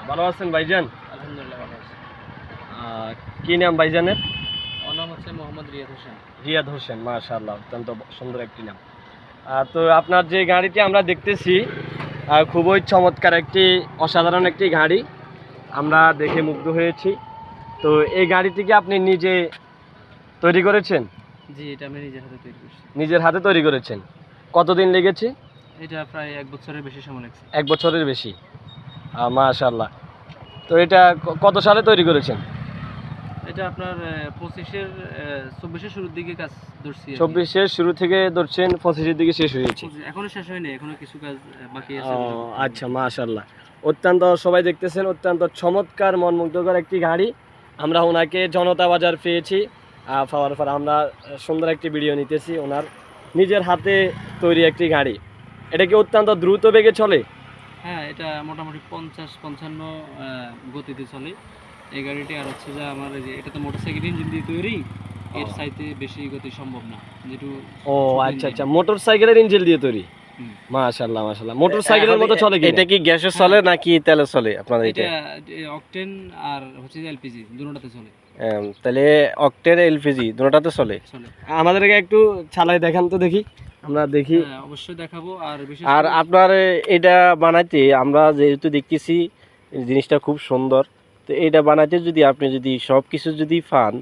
ভালো আছেন ভাইজান? আলহামদুলিল্লাহ ভালো আছি। কি নাম ভাইজানের? আমার নাম হচ্ছে মোহাম্মদ রিয়াদ হোসেন। রিয়াদ হোসেন, মাশাআল্লাহ, অত্যন্ত সুন্দর একটি নাম। তো আপনার যে গাড়িটি আমরা দেখতেছি খুবই চমৎকার একটি অসাধারণ একটি গাড়ি, আমরা দেখে মুগ্ধ হয়েছি। তো এই গাড়িটিকে আপনি নিজে তৈরি করেছেন? জি, এটা আমি নিজের হাতে তৈরি করছি। নিজের হাতে তৈরি করেছেন? কতদিন লেগেছে? এটা প্রায় 1 বছরের বেশি সময় লাগছে। 1 বছরের বেশি, মাশাআল্লাহ। তো এটা কত সালে তৈরি করেছেন? এটা আপনার 24-এর শুরুর দিকে কাজ ধরছি। 24-এর শুরু থেকে ধরছেন, 25-এর দিকে শেষ হয়েছে। এখনো শেষ হয়নি, এখনো কিছু কাজ বাকি আছে। আচ্ছা, মাশাআল্লাহ। অত্যন্ত, সবাই দেখতেছেন, অত্যন্ত চমৎকার মনমুগ্ধকর একটি গাড়ি। আমরা ওনাকে জনতা বাজার পেয়েছি, পাওয়ার পর আমরা সুন্দর একটি ভিডিও নিতেছি ওনার নিজের হাতে তৈরি একটি গাড়ি। এটা কি অত্যন্ত দ্রুত বেগে চলে? হ্যাঁ, এটা মোটামুটি 50-55 গতিতে চলে এই গাড়িটি। আর হচ্ছে যে আমার এই যে এটা তো মোটরসাইকেল ইঞ্জিন দিয়ে তৈরি, এর চাইতে বেশি গতি সম্ভব না। যেটু আচ্ছা আচ্ছা, মোটরসাইকেলের ইঞ্জিন দিয়ে তৈরি। মাশাআল্লাহ মাশাআল্লাহ। মোটরসাইকেলের মতো চলে কি? এটা কি গ্যাসে চলে নাকি তেলে চলে আপনাদের? এটা অকটেন আর হচ্ছে যে এলপিজি দুটোটাতে চলে। তাহলে অকটেন এলপিজি দুটোটাতে চলে। আমাদেরকে একটু চালাই দেখান তো দেখি, আমরা দেখি। অবশ্যই দেখাবো। আর আপনার এটা বানাইতে আমরা যেহেতু দেখতেছি জিনিসটা খুব সুন্দর, তো এটা বানাইতে যদি আপনি যদি সব কিছু যদি পান,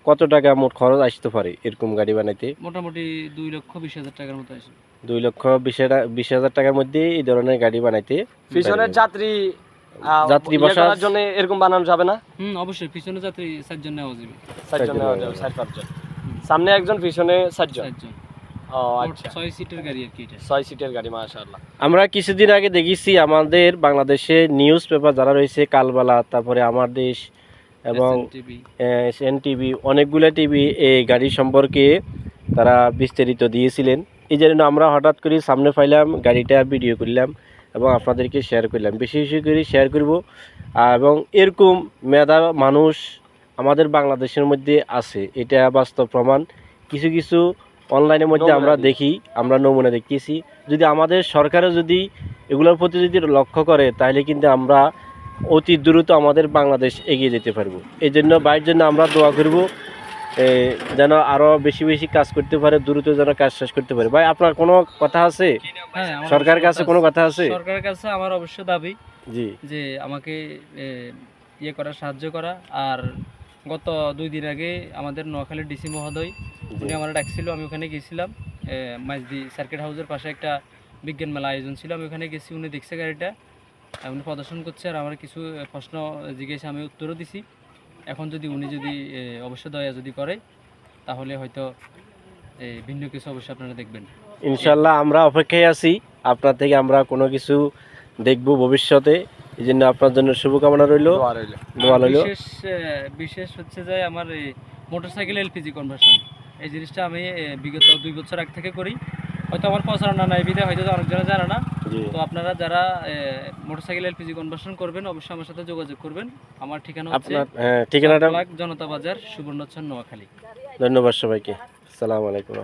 কত টাকা মোট খরচ আসতে পারে এরকম গাড়ি বানাইতে? মোটামুটি 2,20,000 টাকার মতো আসে। 2,20,000 টাকার মধ্যে এই ধরনের গাড়ি বানাইতে। পিছনের যাত্রী বসার জন্য এরকম বানানো যাবে না? অবশ্যই পিছনে যাত্রী 4 জন নেওয়া যাবে। 4 জন নেওয়া যাবে, 4-5 জন। সামনে একজন, পিছনে 4 জন। আচ্ছা, 6 সিটের গাড়ি আর কি এটা। 6 সিটের গাড়ি, মাশাআল্লাহ। আমরা কিছুদিন আগে দেখেছি আমাদের বাংলাদেশে নিউজ পেপার যারা রয়েছে, কালবালা, তারপরে আমার দেশ এবং এনটিভি, অনেকগুলো টিভি এই গাড়ি সম্পর্কে তারা বিস্তারিত দিয়েছিলেন। এই জন্য আমরা হঠাৎ করে সামনে পাইলাম, গাড়িটা ভিডিও করলাম এবং আপনাদেরকে শেয়ার করলাম। বেশি বেশি করে শেয়ার করব। এবং এরকম মেধা মানুষ আমাদের বাংলাদেশের মধ্যে আছে, এটা বাস্তব প্রমাণ। কিছু কিছু অনলাইনের মধ্যে আমরা দেখি, আমরা নমুনা দেখতেছি। যদি আমাদের সরকারও যদি এগুলোর প্রতি যদি লক্ষ্য করে, তাহলে কিন্তু আমরা অতি দ্রুত আমাদের বাংলাদেশ এগিয়ে যেতে পারবো। এই জন্য ভাইয়ের জন্য আমরা দোয়া করব, যেন আরও বেশি বেশি কাজ করতে পারে, দ্রুত যেন কাজ শেষ করতে পারে। ভাই, আপনার কোনো কথা আছে? সরকারের কাছে কোনো কথা আছে? সরকারের কাছে আমার অবশ্য দাবি জি, যে আমাকে করা, সাহায্য করা। আর গত 2 দিন আগে আমাদের নোয়াখালীর ডিসি মহোদয় উনি আমার ডাকছিল, আমি ওখানে গেছিলাম। মাইজদি সার্কিট হাউসের পাশে একটা বিজ্ঞান মেলা আয়োজন ছিল, আমি ওখানে গেছি। উনি দেখছে গাড়িটা, উনি প্রদর্শন করছে আর আমার কিছু প্রশ্ন জিজ্ঞেসে আমি উত্তরও দিছি। এখন যদি উনি অবশ্য দয়া যদি করে, তাহলে হয়তো ভিন্ন কিছু অবশ্যই আপনারা দেখবেন। ইনশাল্লাহ আমরা অপেক্ষায় আছি, আপনার থেকে আমরা কোনো কিছু দেখব ভবিষ্যতে। এই জন্য আপনার জন্য শুভকামনা রইল, দোয়া রইল। বিশেষ হচ্ছে যে আমার এই মোটরসাইকেল এলপিজি কনভার্সন, এই জিনিসটা আমি বিগত 2 বছর আগ থেকে করি। হয়তো আমার প্রচারণা নাই বিধে হয়তো অনেকজনে জানে না। তো আপনারা যারা মোটরসাইকেল এলপিজি কনভার্সন করবেন, অবশ্যই আমার সাথে যোগাযোগ করবেন। আমার ঠিকানা হচ্ছে ঠিকানাটা জনতা বাজার, সুবর্ণচর, নোয়াখালী। ধন্যবাদ সবাইকে। আসসালামু আলাইকুম।